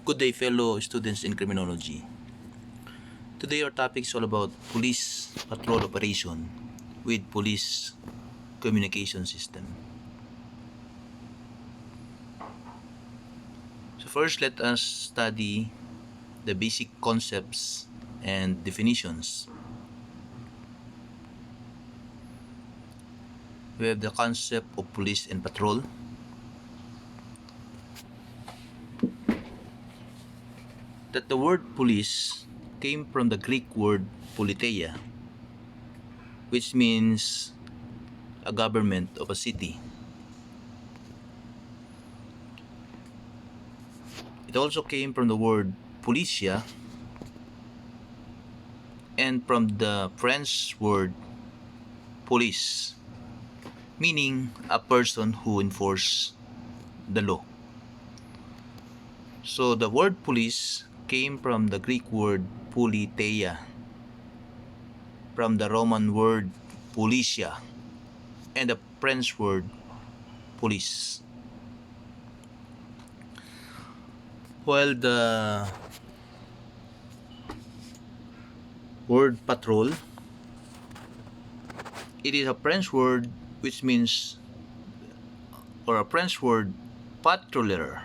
Good day, fellow students in criminology. Today our topic is all about police patrol operation with police communication system. So first, let us study the basic concepts and definitions. We have the concept of police and patrol. That the word police came from the Greek word politeia, which means a government of a city. It also came from the word policia and from the French word police, meaning a person who enforces the law. So the word police came from the Greek word politeia, from the Roman word policia, and the French word police. While the word patrol, it is a French word which means, or a French word patrouiller,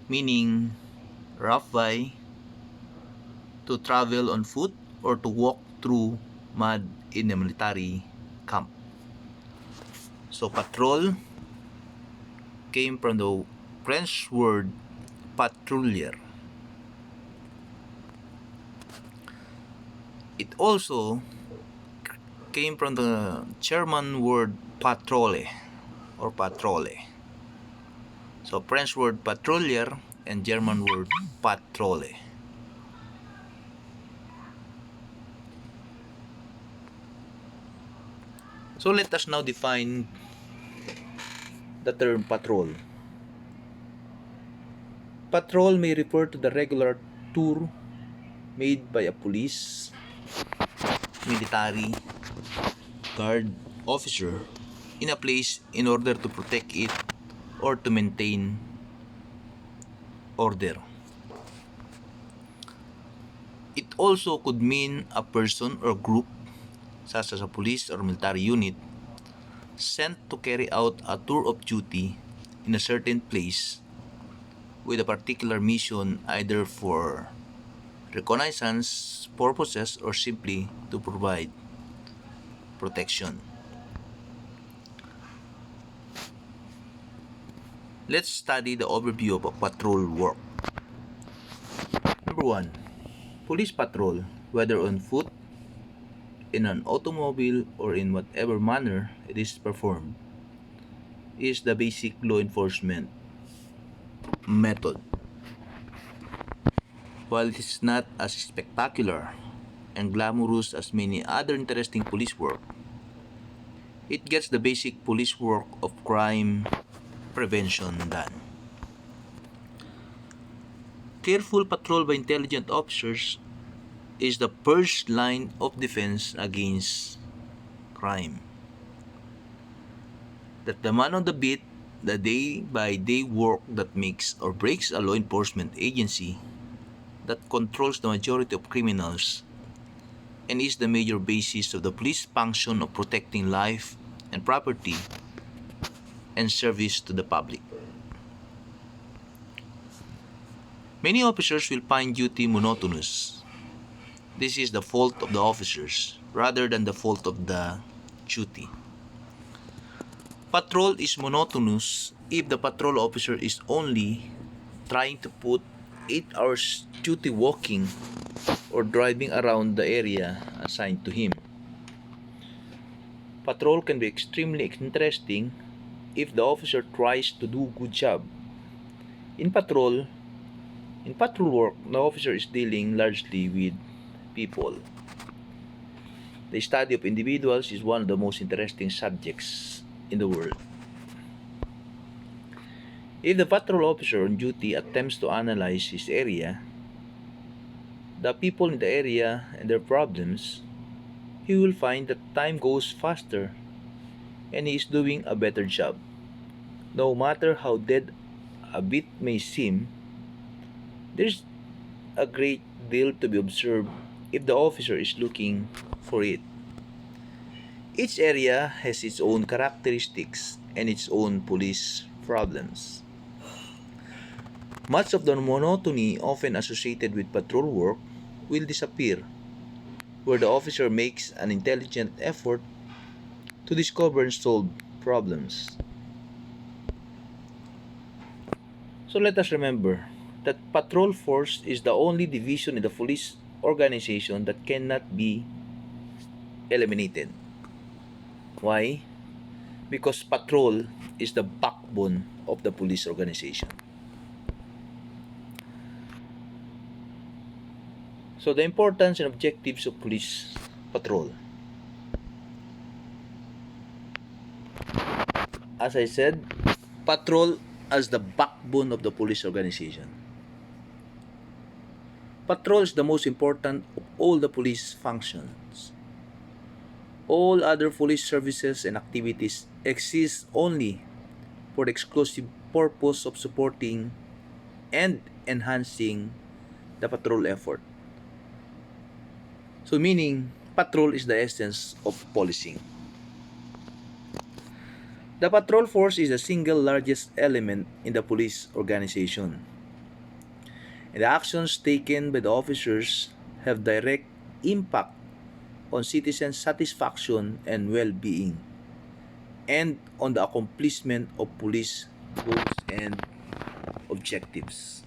meaning rough by, to travel on foot, or to walk through mud in a military camp. So patrol came from the French word patrouiller. It also came from the German word patrole or patrole. So French word patrouiller and German word patrole. So let us now define the term patrol. Patrol may refer to the regular tour made by a police, military, guard officer in a place in order to protect it or to maintain order. It also could mean a person or group, such as a police or military unit, sent to carry out a tour of duty in a certain place with a particular mission, either for reconnaissance purposes or simply to provide protection. Let's study the overview of a patrol work. Number 1. Police patrol, whether on foot, in an automobile, or in whatever manner it is performed, is the basic law enforcement method. While it is not as spectacular and glamorous as many other interesting police work, it gets the basic police work of crime prevention done. Careful patrol by intelligent officers is the first line of defense against crime. That the man on the beat, the day-by-day work that makes or breaks a law enforcement agency that controls the majority of criminals and is the major basis of the police function of protecting life and property and service to the public. Many officers will find duty monotonous. This is the fault of the officers rather than the fault of the duty. Patrol is monotonous if the patrol officer is only trying to put 8 hours duty walking or driving around the area assigned to him. Patrol can be extremely interesting if the officer tries to do a good job. In patrol work, the officer is dealing largely with people. The study of individuals is one of the most interesting subjects in the world. If the patrol officer on duty attempts to analyze his area, the people in the area and their problems, he will find that time goes faster and he is doing a better job. No matter how dead a bit may seem, There's a great deal to be observed if the officer is looking for it. Each area has its own characteristics and its own police problems. Much of the monotony often associated with patrol work will disappear where the officer makes an intelligent effort to discover and solve problems. So let us remember that patrol force is the only division in the police organization that cannot be eliminated. Why? Because patrol is the backbone of the police organization. So the importance and objectives of police patrol. As I said, patrol as the backbone of the police organization. Patrol is the most important of all the police functions. All other police services and activities exist only for the exclusive purpose of supporting and enhancing the patrol effort. So meaning, patrol is the essence of policing. The patrol force is the single largest element in the police organization. And the actions taken by the officers have direct impact on citizen satisfaction and well-being, and on the accomplishment of police goals and objectives.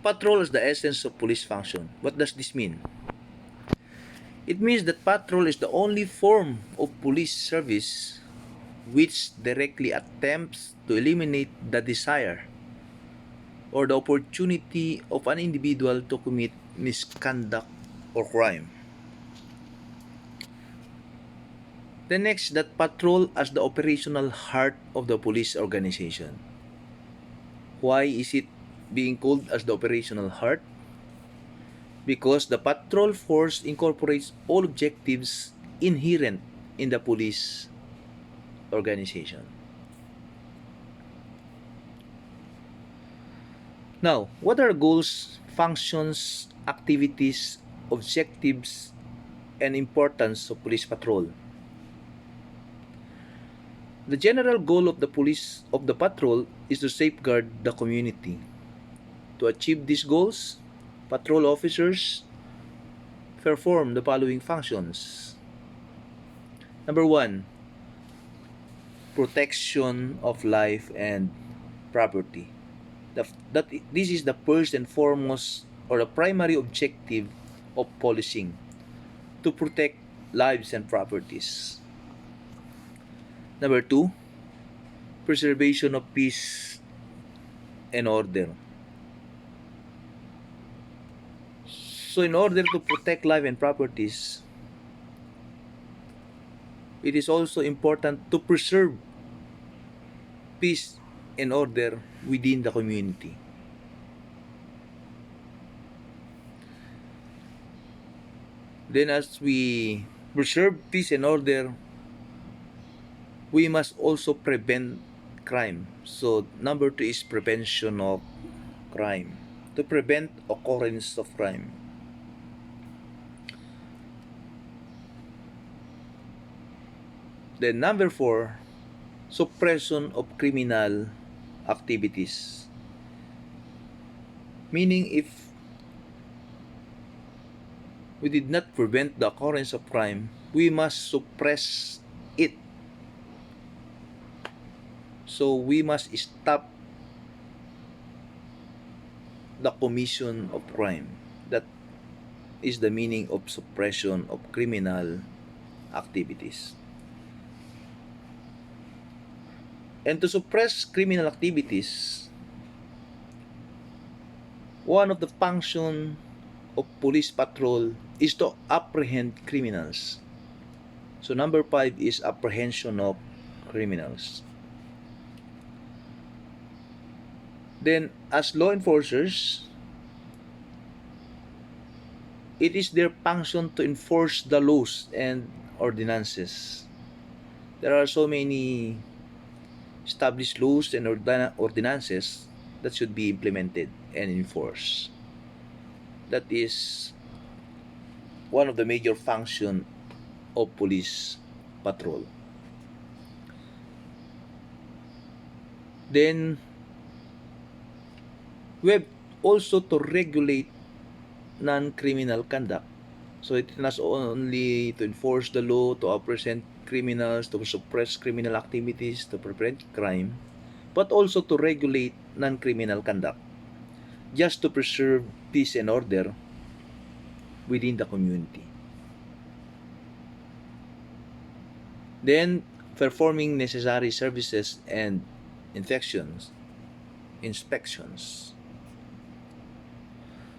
Patrol is the essence of police function. What does this mean? It means that patrol is the only form of police service which directly attempts to eliminate the desire or the opportunity of an individual to commit misconduct or crime. The next, that patrol as the operational heart of the police organization. Why is it being called as the operational heart? Because the patrol force incorporates all objectives inherent in the police organization. Now, what are goals, functions, activities, objectives, and importance of police patrol? The general goal of the patrol is to safeguard the community. To achieve these goals, patrol officers perform the following functions. Number 1, protection of life and property. This is the first and foremost or the primary objective of policing, to protect lives and properties. Number 2, preservation of peace and order. So in order to protect life and properties, it is also important to preserve peace and order within the community. Then as we preserve peace and order, we must also prevent crime. So number 2 is prevention of crime, to prevent occurrence of crime. Then number 4, suppression of criminal activities. Meaning if we did not prevent the occurrence of crime, we must suppress it. So we must stop the commission of crime. That is the meaning of suppression of criminal activities. And to suppress criminal activities, one of the functions of police patrol is to apprehend criminals. So number 5 is apprehension of criminals. Then as law enforcers, it is their function to enforce the laws and ordinances. There are so many established laws and ordinances that should be implemented and enforced. That is one of the major function of police patrol. Then we have also to regulate non-criminal conduct. So it is not only to enforce the law, to apprehend criminals, to suppress criminal activities, to prevent crime, but also to regulate non-criminal conduct, just to preserve peace and order within the community. Then, performing necessary services and inspections.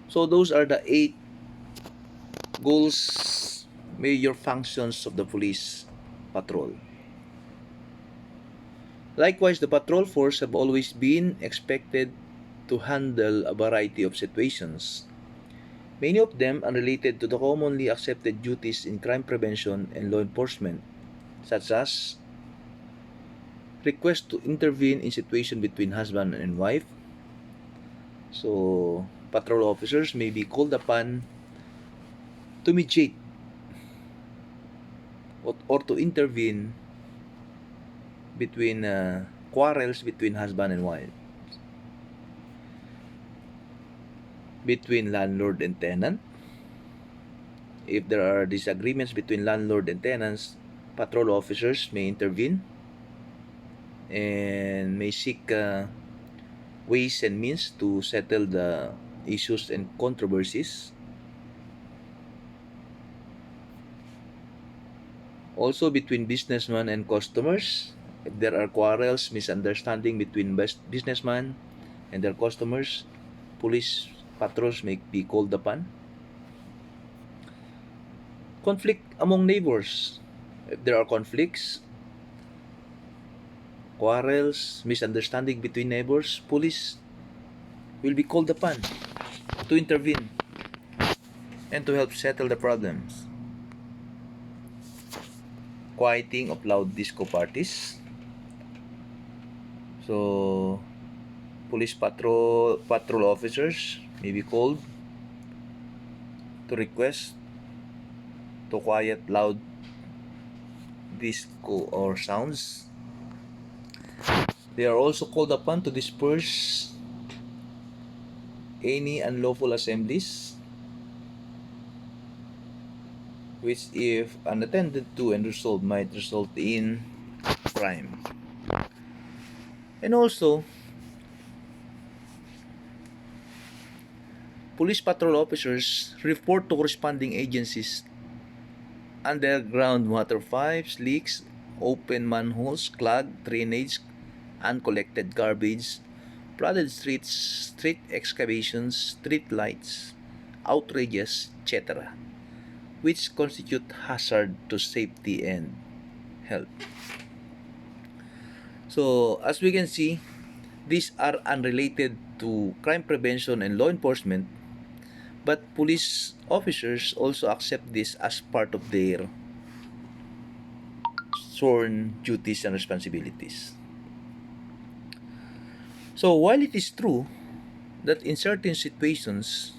So those are the 8 goals, major functions of the police patrol. Likewise, the patrol force have always been expected to handle a variety of situations, many of them unrelated to the commonly accepted duties in crime prevention and law enforcement, such as request to intervene in situation between husband and wife. So, patrol officers may be called upon to mediate or to intervene between quarrels between husband and wife, between landlord and tenant. If there are disagreements between landlord and tenants, patrol officers may intervene and may seek ways and means to settle the issues and controversies. Also between businessmen and customers, if there are quarrels, misunderstanding between businessmen and their customers, police patrols may be called upon. Conflict among neighbors. If there are conflicts, quarrels, misunderstanding between neighbors, police will be called upon to intervene and to help settle the problems. Quieting of loud disco parties. So, police patrol officers may be called to request to quiet loud disco or sounds. They are also called upon to disperse any unlawful assemblies which, if unattended to and resolved, might result in crime. And also, police patrol officers report to corresponding agencies underground water pipes, leaks, open manholes, clogged drainage, uncollected garbage, flooded streets, street excavations, street lights, outrages, etc., which constitute hazard to safety and health. So, as we can see, these are unrelated to crime prevention and law enforcement, but police officers also accept this as part of their sworn duties and responsibilities. So, while it is true that in certain situations,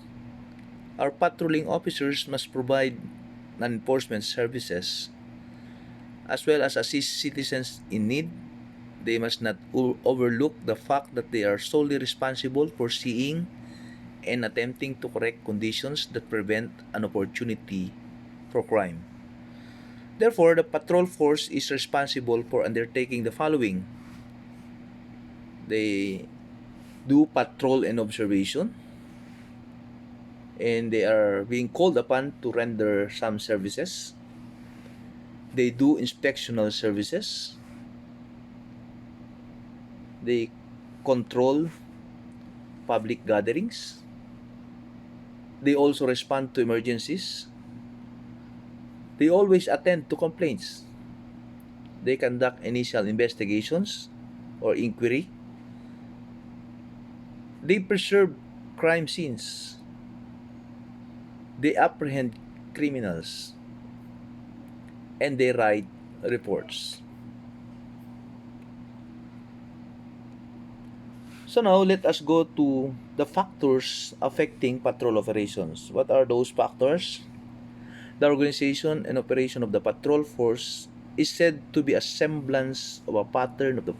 our patrolling officers must provide non-enforcement services as well as assist citizens in need, they must not overlook the fact that they are solely responsible for seeing and attempting to correct conditions that prevent an opportunity for crime. Therefore, the patrol force is responsible for undertaking the following. They do patrol and observation, and they are being called upon to render some services. They do inspectional services. They control public gatherings. They also respond to emergencies. They always attend to complaints. They conduct initial investigations or inquiry. They preserve crime scenes. They apprehend criminals. And they write reports. So now let us go to the factors affecting patrol operations. What are those factors? The organization and operation of the patrol force is said to be a semblance of a pattern of the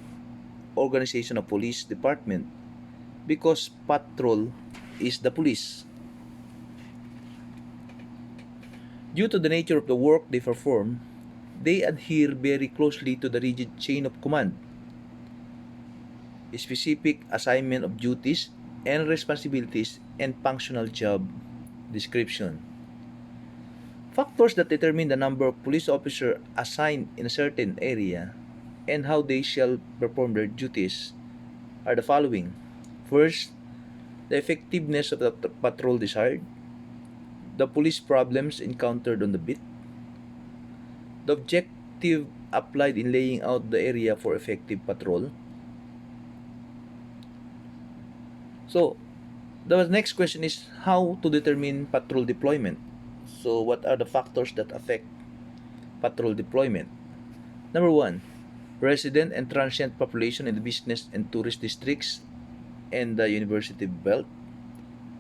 organization of police department because patrol is the police. Due to the nature of the work they perform, they adhere very closely to the rigid chain of command, specific assignment of duties and responsibilities, and functional job description. Factors that determine the number of police officers assigned in a certain area and how they shall perform their duties are the following. First, the effectiveness of the patrol desired, the police problems encountered on the beat, the objective applied in laying out the area for effective patrol. So, the next question is how to determine patrol deployment. So, what are the factors that affect patrol deployment? Number one, resident and transient population in the business and tourist districts and the university belt,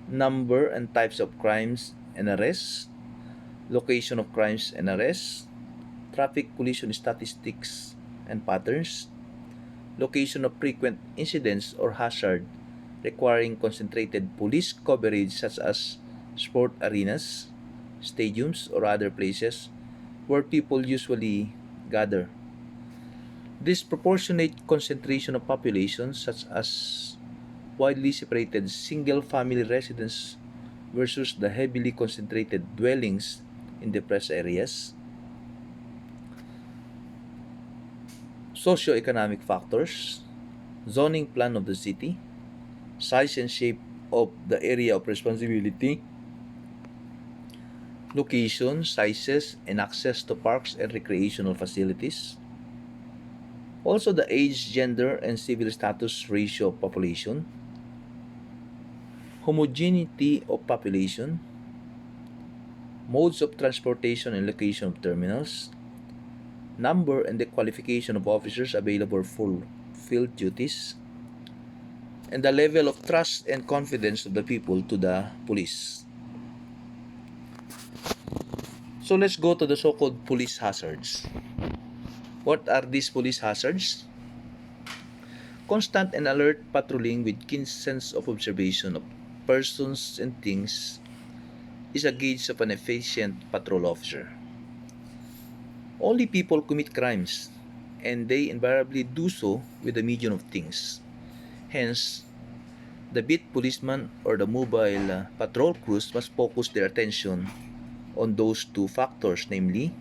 number and types of crimes and arrests, location of crimes and arrests, traffic collision statistics and patterns, location of frequent incidents or hazard requiring concentrated police coverage such as sport arenas, stadiums, or other places where people usually gather. Disproportionate concentration of population such as widely separated single-family residence versus the heavily concentrated dwellings in depressed areas. Socioeconomic factors, zoning plan of the city, size and shape of the area of responsibility, location, sizes, and access to parks and recreational facilities. Also the age, gender, and civil status ratio of population, homogeneity of population, modes of transportation and location of terminals, number and the qualification of officers available for field duties, and the level of trust and confidence of the people to the police. So let's go to the so-called police hazards. What are these police hazards? Constant and alert patrolling with keen sense of observation of persons and things is a gauge of an efficient patrol officer. Only people commit crimes, and they invariably do so with the medium of things. Hence, the beat policeman or the mobile patrol crews must focus their attention on those two factors, namely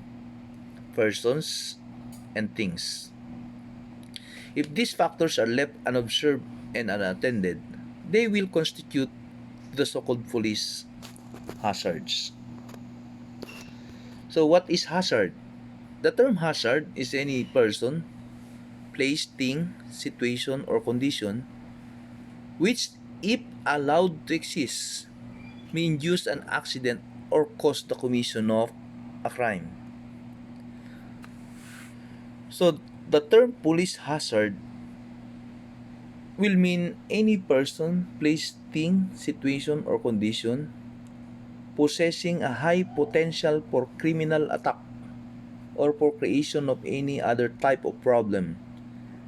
persons and things. If these factors are left unobserved and unattended, they will constitute the so-called police hazards. So what is hazard? The term hazard is any person, place, thing, situation, or condition which, if allowed to exist, may induce an accident or cause the commission of a crime. So the term police hazard will mean any person, place, thing, situation, or condition possessing a high potential for criminal attack or for creation of any other type of problem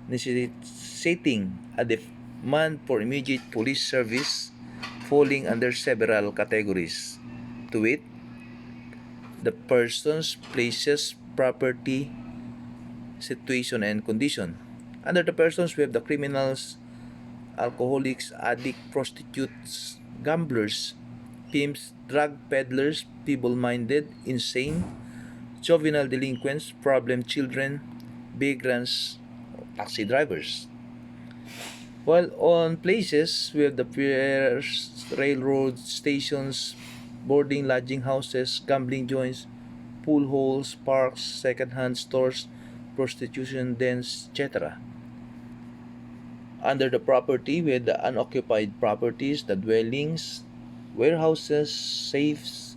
necessitating a demand for immediate police service falling under several categories, to wit, the persons, places, property, situation, and condition. Under the persons, we have the criminals, alcoholics, addicts, prostitutes, gamblers, pimps, drug peddlers, feeble-minded, insane, juvenile delinquents, problem children, vagrants, taxi drivers. While on places, we have the piers, railroad stations, boarding lodging houses, gambling joints, pool halls, parks, second-hand stores, prostitution dens, etc. Under the property, we have the unoccupied properties, the dwellings, warehouses, safes,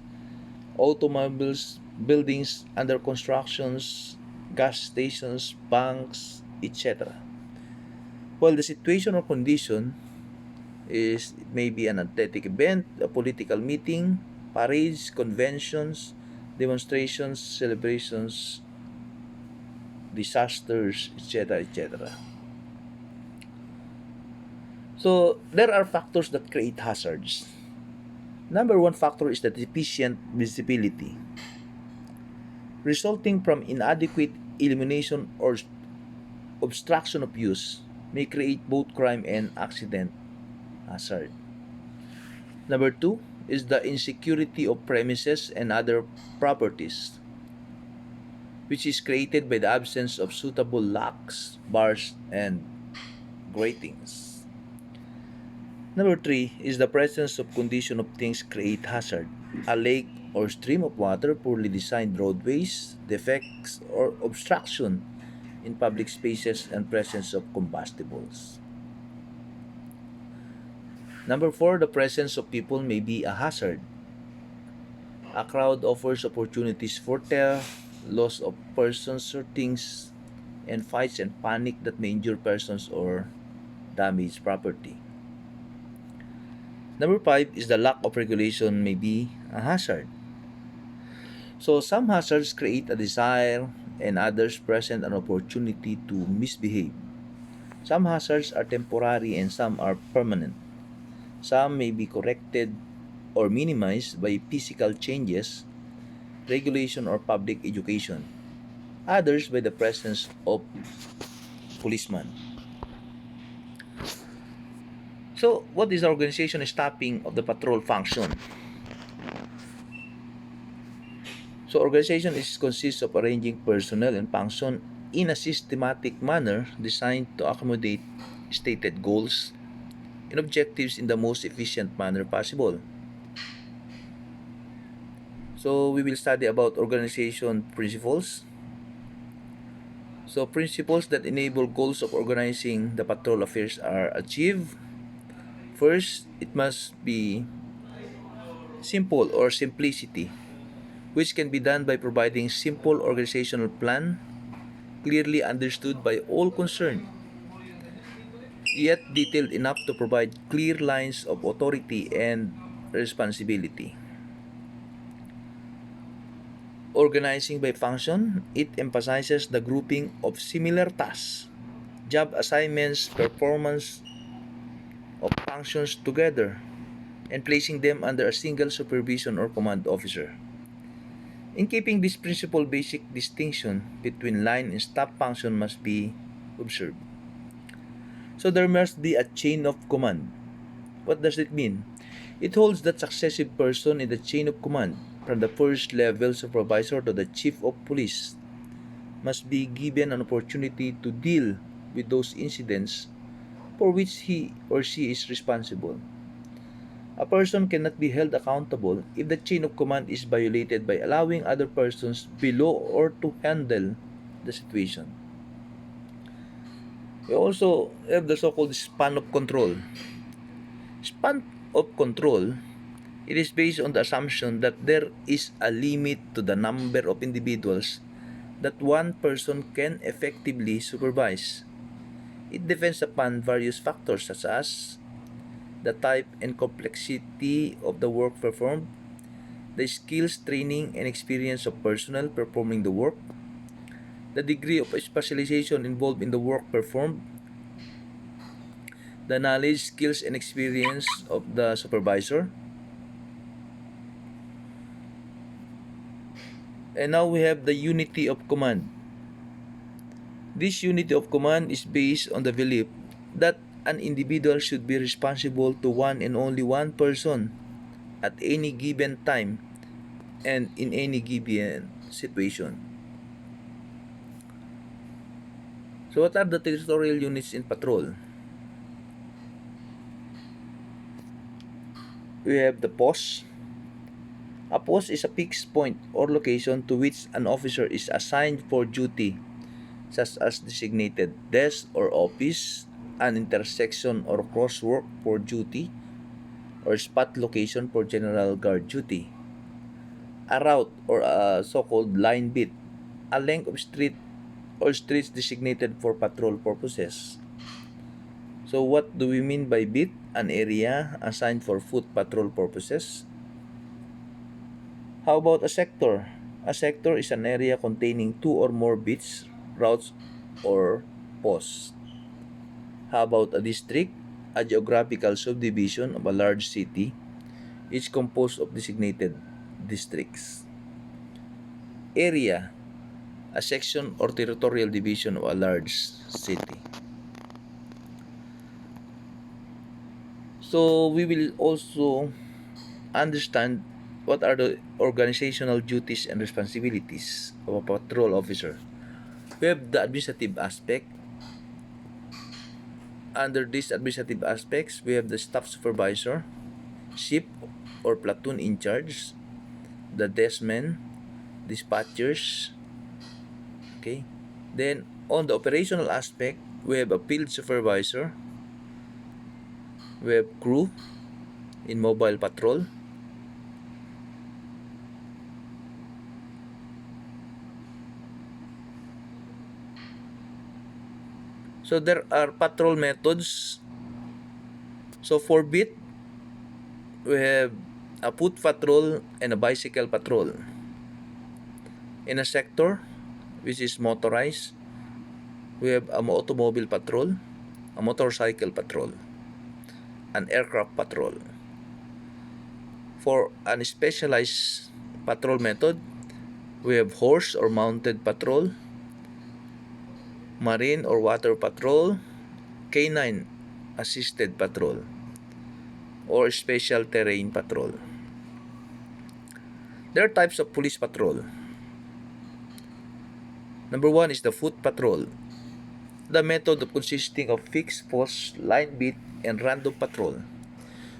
automobiles, buildings under constructions, gas stations, banks, etc. While the situation or condition, is maybe an athletic event, a political meeting, parades, conventions, demonstrations, celebrations, disasters, etc., etc. So there are factors that create hazards. Number one factor is the deficient visibility, resulting from inadequate illumination or obstruction of use may create both crime and accident hazard. Number two is the insecurity of premises and other properties, which is created by the absence of suitable locks, bars, and gratings. Number three is the presence of condition of things create hazard. A lake or stream of water, poorly designed roadways, defects, or obstruction in public spaces, and presence of combustibles. Number four, the presence of people may be a hazard. A crowd offers opportunities for theft, loss of persons or things, and fights and panic that may injure persons or damage property. Number five is the lack of regulation may be a hazard. So some hazards create a desire and others present an opportunity to misbehave. Some hazards are temporary and some are permanent. Some may be corrected or minimized by physical changes, regulation, or public education. Others by the presence of policemen. So, what is the organization stopping of the patrol function? So, organization consists of arranging personnel and function in a systematic manner designed to accommodate stated goals and objectives in the most efficient manner possible. So, we will study about organization principles. So, principles that enable goals of organizing the patrol affairs are achieved. First, it must be simple or simplicity, which can be done by providing simple organizational plan clearly understood by all concerned, yet detailed enough to provide clear lines of authority and responsibility. Organizing by function, it emphasizes the grouping of similar tasks, job assignments, performance of functions together, and placing them under a single supervision or command officer. In keeping this principle, basic distinction between line and staff function must be observed. So there must be a chain of command. What does it mean? It holds that successive person in the chain of command, from the first level supervisor to the chief of police, must be given an opportunity to deal with those incidents for which he or she is responsible. A person cannot be held accountable if the chain of command is violated by allowing other persons below or to handle the situation. We also have the so-called span of control. Span of control, it is based on the assumption that there is a limit to the number of individuals that one person can effectively supervise. It depends upon various factors such as the type and complexity of the work performed, the skills, training, and experience of personnel performing the work, the degree of specialization involved in the work performed, the knowledge, skills, and experience of the supervisor. And now we have the unity of command. This unity of command is based on the belief that an individual should be responsible to one and only one person at any given time and in any given situation. So what are the territorial units in patrol? We have the post. A post is a fixed point or location to which an officer is assigned for duty, such as designated desk or office, an intersection or crosswalk for duty, or spot location for general guard duty. A route or a so-called line beat, a length of street or streets designated for patrol purposes. So what do we mean by beat? An area assigned for foot patrol purposes. How about a sector? A sector is an area containing two or more beats, routes, or posts. How about a district? A geographical subdivision of a large city, each composed of designated districts. Area, a section or territorial division of a large city. So we will also understand what are the organizational duties and responsibilities of a patrol officer. We have the administrative aspect. Under these administrative aspects, we have the staff supervisor, ship or platoon in charge, the deskmen, dispatchers. Okay. Then on the operational aspect, we have a field supervisor, we have crew in mobile patrol, so there are patrol methods. So for beat, we have a foot patrol and a bicycle patrol. In a sector, which is motorized, we have a automobile patrol, a motorcycle patrol, an aircraft patrol. For an specialized patrol method, we have horse or mounted patrol, marine or water patrol, canine assisted patrol, or special terrain patrol. There are types of police patrol. Number one is the foot patrol. The method of consisting of fixed posts, line beat, and random patrol.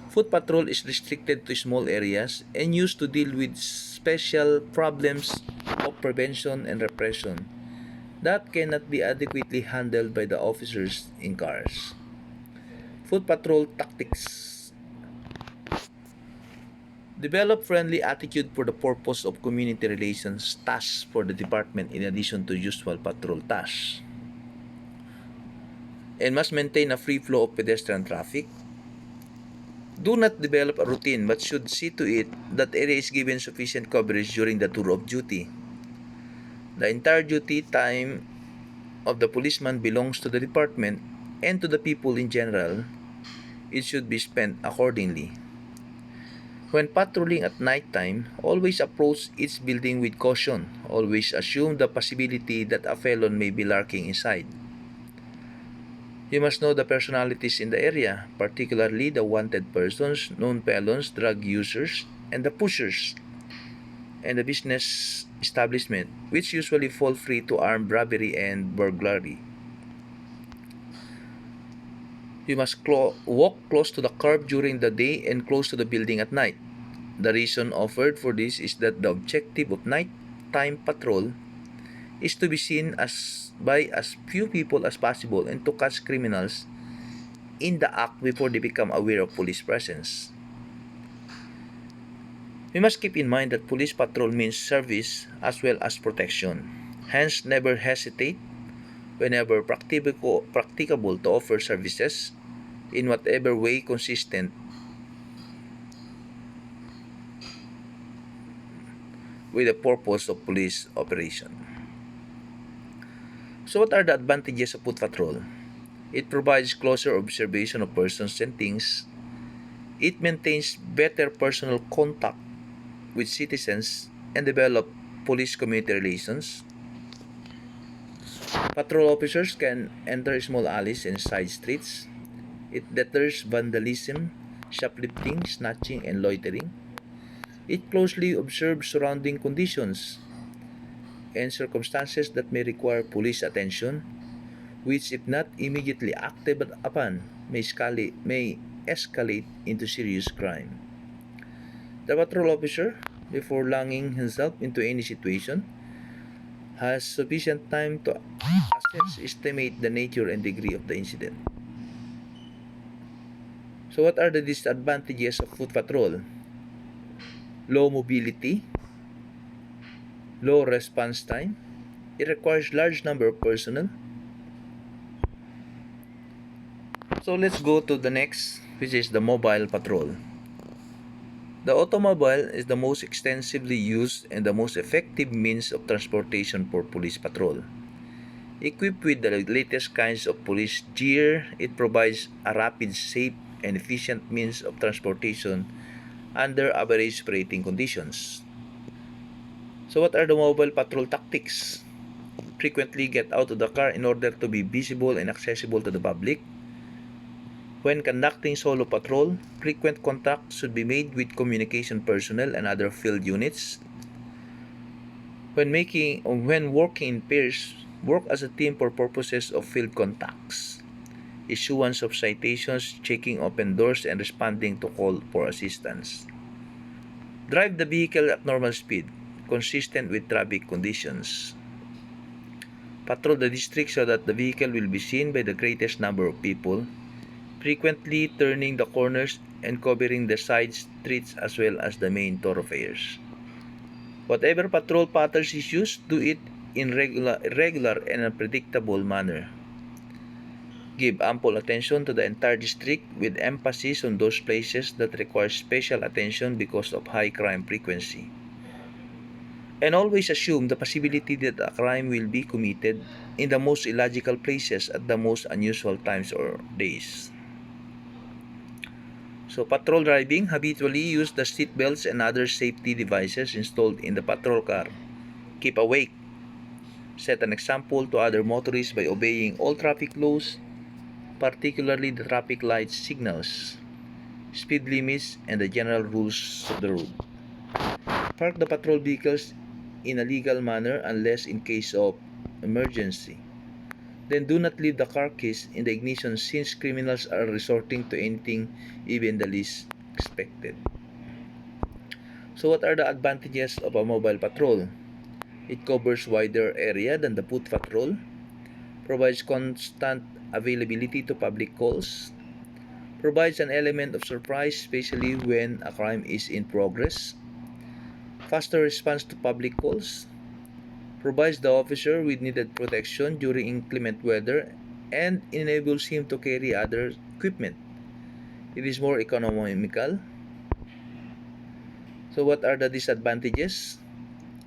Foot patrol is restricted to small areas and used to deal with special problems of prevention and repression that cannot be adequately handled by the officers in cars. Foot patrol tactics. Develop friendly attitude for the purpose of community relations tasks for the department in addition to usual patrol tasks. And must maintain a free flow of pedestrian traffic. Do not develop a routine but should see to it that area is given sufficient coverage during the tour of duty. The entire duty time of the policeman belongs to the department and to the people in general. It should be spent accordingly. When patrolling at night time, always approach each building with caution. Always assume the possibility that a felon may be lurking inside. You must know the personalities in the area, particularly the wanted persons, known felons, drug users, and the pushers, and the business establishment, which usually fall free to armed robbery and burglary. You must walk close to the curb during the day and close to the building at night. The reason offered for this is that the objective of nighttime patrol is to be seen by as few people as possible and to catch criminals in the act before they become aware of police presence. We must keep in mind that police patrol means service as well as protection. Hence, never hesitate whenever practicable to offer services in whatever way consistent with the purpose of police operation. So what are the advantages of foot patrol? It provides closer observation of persons and things. It maintains better personal contact with citizens and develop police-community relations. Patrol officers can enter small alleys and side streets. It deters vandalism, shoplifting, snatching, and loitering. It closely observes surrounding conditions and circumstances that may require police attention, which, if not immediately acted upon, may escalate into serious crime. The patrol officer, before lunging himself into any situation, has sufficient time to estimate the nature and degree of the incident. So what are the disadvantages of foot patrol? Low mobility, low response time. It requires large number of personnel. So let's go to the next, which is the mobile patrol. The automobile is the most extensively used and the most effective means of transportation for police patrol. Equipped with the latest kinds of police gear, it provides a rapid, safe, and efficient means of transportation under average operating conditions. So what are the mobile patrol tactics? Frequently get out of the car in order to be visible and accessible to the public. When conducting solo patrol, frequent contact should be made with communication personnel and other field units. When working in pairs, work as a team for purposes of field contacts, issuance of citations, checking open doors, and responding to call for assistance. Drive the vehicle at normal speed, consistent with traffic conditions. Patrol the district so that the vehicle will be seen by the greatest number of people, frequently turning the corners and covering the side streets as well as the main thoroughfares. Whatever patrol patterns is used, do it in regular and unpredictable manner. Give ample attention to the entire district with emphasis on those places that require special attention because of high crime frequency. And always assume the possibility that a crime will be committed in the most illogical places at the most unusual times or days. So patrol driving, habitually use the seat belts and other safety devices installed in the patrol car. Keep awake. Set an example to other motorists by obeying all traffic laws, particularly the traffic light signals, speed limits, and the general rules of the road. Park the patrol vehicles in a legal manner unless in case of emergency. Then do not leave the car keys in the ignition since criminals are resorting to anything even the least expected. So what are the advantages of a mobile patrol? It covers wider area than the foot patrol, provides constant availability to public calls, provides an element of surprise especially when a crime is in progress, faster response to public calls, provides the officer with needed protection during inclement weather, and enables him to carry other equipment. It is more economical. So what are the disadvantages?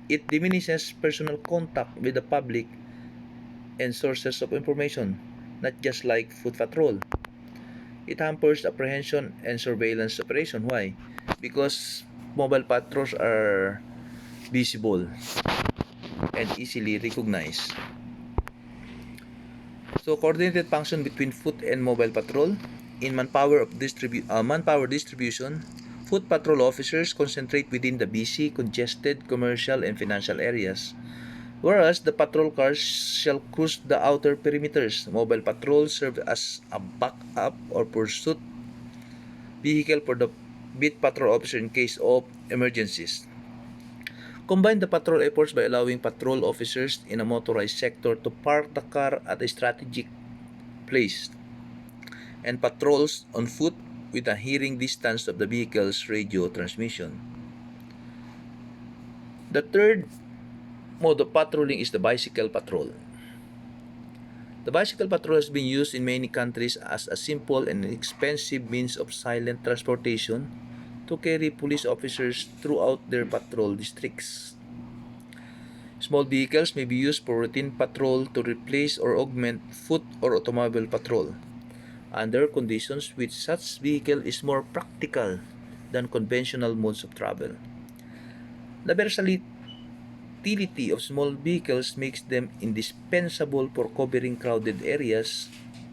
It diminishes personal contact with the public and sources of information, not just like foot patrol. It hampers apprehension and surveillance operation. Why? Because mobile patrols are visible and easily recognized. So coordinated function between foot and mobile patrol. In manpower distribution, foot patrol officers concentrate within the busy, congested, commercial, and financial areas, whereas the patrol cars shall cruise the outer perimeters. Mobile patrols serve as a backup or pursuit vehicle for the beat patrol officer in case of emergencies. Combine the patrol efforts by allowing patrol officers in a motorized sector to park the car at a strategic place and patrols on foot with a hearing distance of the vehicle's radio transmission. The third mode of patrolling is the bicycle patrol. The bicycle patrol has been used in many countries as a simple and inexpensive means of silent transportation to carry police officers throughout their patrol districts. Small vehicles may be used for routine patrol to replace or augment foot or automobile patrol. Under conditions which such vehicle is more practical than conventional modes of travel. The versatility of small vehicles makes them indispensable for covering crowded areas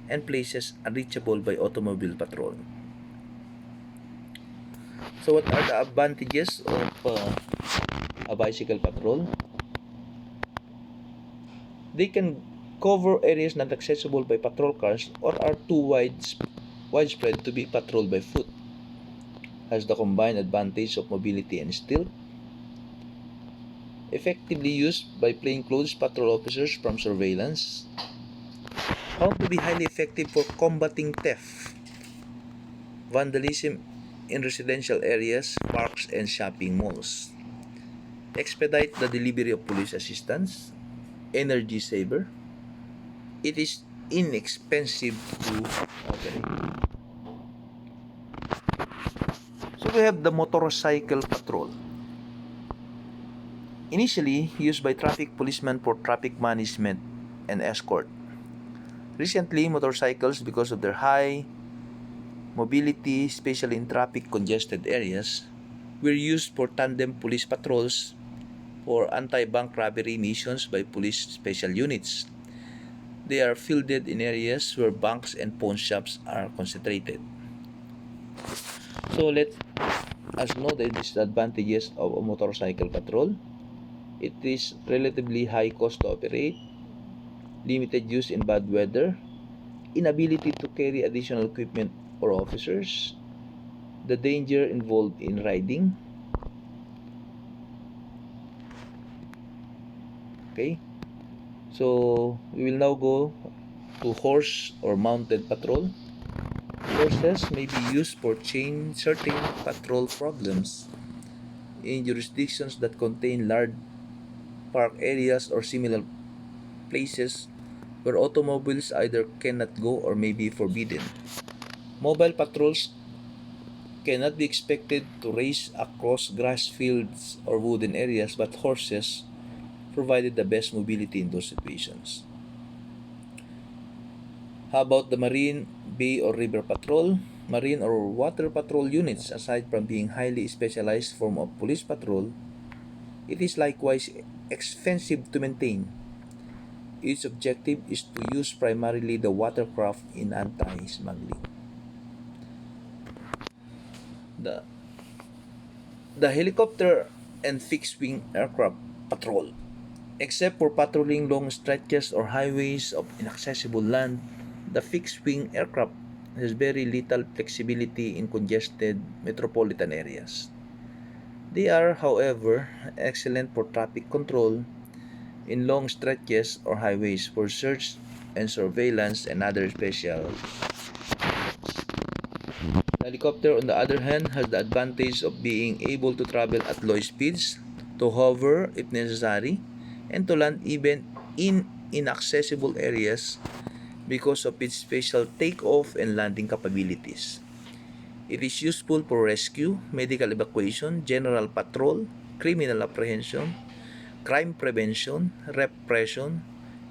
and places unreachable by automobile patrol. So what are the advantages of a bicycle patrol? They can cover areas not accessible by patrol cars or are too widespread to be patrolled by foot. Has the combined advantage of mobility and stealth. Effectively used by plainclothes patrol officers from surveillance. Found to be highly effective for combating theft, vandalism in residential areas, parks, and shopping malls. Expedite the delivery of police assistance. Energy saver. It is inexpensive to operate. So we have the motorcycle patrol. Initially used by traffic policemen for traffic management and escort. Recently, motorcycles, because of their high mobility, especially in traffic congested areas, were used for tandem police patrols for anti-bank robbery missions by police special units. They are fielded in areas where banks and pawn shops are concentrated. So let us know the disadvantages of a motorcycle patrol. It is relatively high cost to operate, limited use in bad weather, inability to carry additional equipment or officers, the danger involved in riding. Okay, so we will now go to horse or mounted patrol. Horses may be used for certain patrol problems in jurisdictions that contain large park areas or similar places where automobiles either cannot go or may be forbidden. Mobile patrols cannot be expected to race across grass fields or wooden areas, but horses provided the best mobility in those situations. How about the marine, bay, or river patrol? Marine or water patrol units, aside from being highly specialized form of police patrol, it is likewise expensive to maintain. Its objective is to use primarily the watercraft in anti-smuggling. The, the helicopter and fixed-wing aircraft patrol. Except for patrolling long stretches or highways of inaccessible land, the fixed-wing aircraft has very little flexibility in congested metropolitan areas. They are, however, excellent for traffic control in long stretches or highways for search and surveillance and other special. The helicopter, on the other hand, has the advantage of being able to travel at low speeds, to hover if necessary, and to land even in inaccessible areas because of its special takeoff and landing capabilities. It is useful for rescue, medical evacuation, general patrol, criminal apprehension, crime prevention, repression,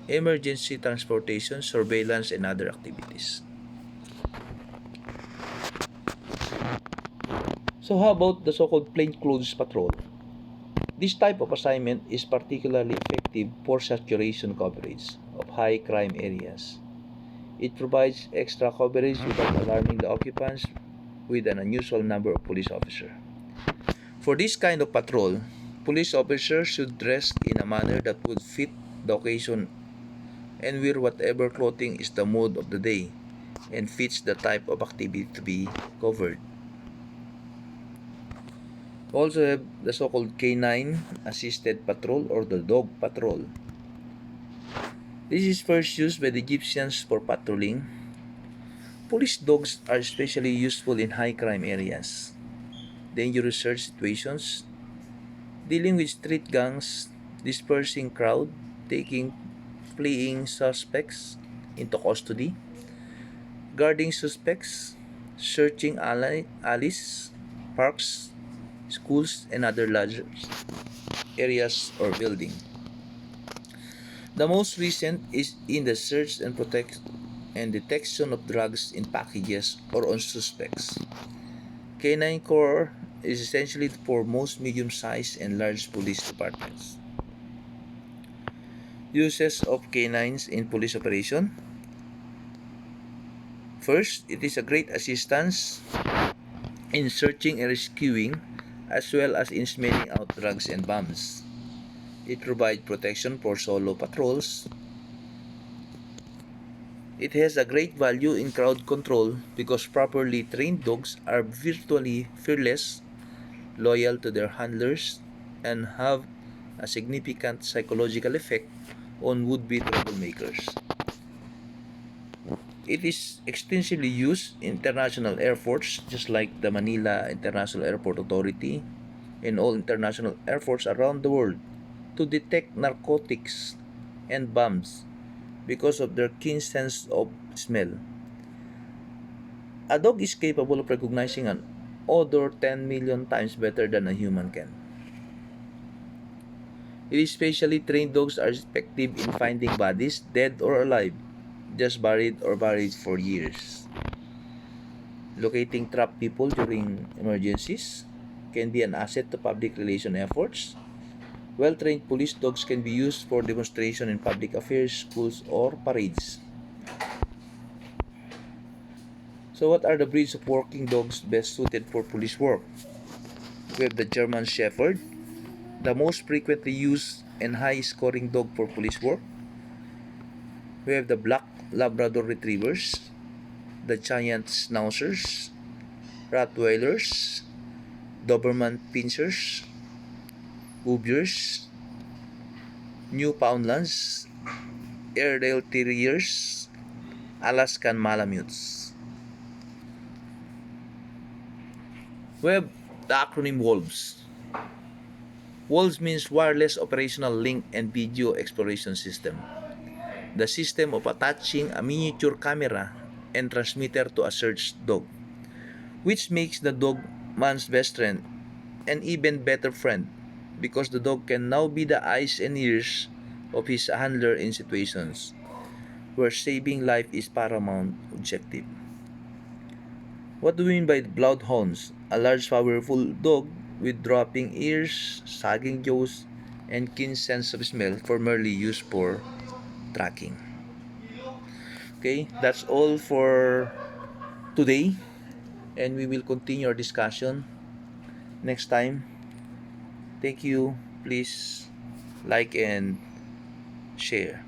emergency transportation, surveillance, and other activities. So how about the so-called plainclothes patrol? This type of assignment is particularly effective for saturation coverage of high crime areas. It provides extra coverage without alarming the occupants with an unusual number of police officers. For this kind of patrol, police officers should dress in a manner that would fit the occasion and wear whatever clothing is the mood of the day and fits the type of activity to be covered. We also have the so-called canine assisted patrol or the dog patrol. This is first used by the Egyptians for patrolling. Police dogs are especially useful in high crime areas, dangerous search situations, dealing with street gangs, dispersing crowd, taking fleeing suspects into custody, guarding suspects, searching alleys, parks, schools, and other large areas or buildings. The most recent is in the search and protect and detection of drugs in packages or on suspects. Canine Corps is essentially for most medium-sized and large police departments. Uses of canines in police operation. First, it is a great assistance in searching and rescuing as well as in smelling out drugs and bombs. It provides protection for solo patrols. It has a great value in crowd control because properly trained dogs are virtually fearless, loyal to their handlers, and have a significant psychological effect on would-be troublemakers. It is extensively used in international airports, just like the Manila International Airport Authority and all international airports around the world, to detect narcotics and bombs because of their keen sense of smell. A dog is capable of recognizing an odor 10 million times better than a human can. These specially trained dogs are effective in finding bodies, dead or alive, just buried or buried for years. Locating trapped people during emergencies can be an asset to public relation efforts. Well-trained police dogs can be used for demonstration in public affairs, schools, or parades. So what are the breeds of working dogs best suited for police work? We have the German Shepherd, the most frequently used and high-scoring dog for police work. We have the Black Labrador Retrievers, the Giant Schnauzers, Rottweilers, Doberman Pinschers, Boobiers, Newfoundlands, Airedale Terriers, Alaskan Malamutes. We have the acronym WOLVES. WOLVES means Wireless Operational Link and Video Exploration System. The system of attaching a miniature camera and transmitter to a search dog, which makes the dog man's best friend and even better friend because the dog can now be the eyes and ears of his handler in situations where saving life is paramount objective. What do we mean by bloodhounds? A large powerful dog with dropping ears, sagging jaws, and keen sense of smell formerly used for tracking. Okay, that's all for today, and we will continue our discussion next time. Thank you. Please like and share.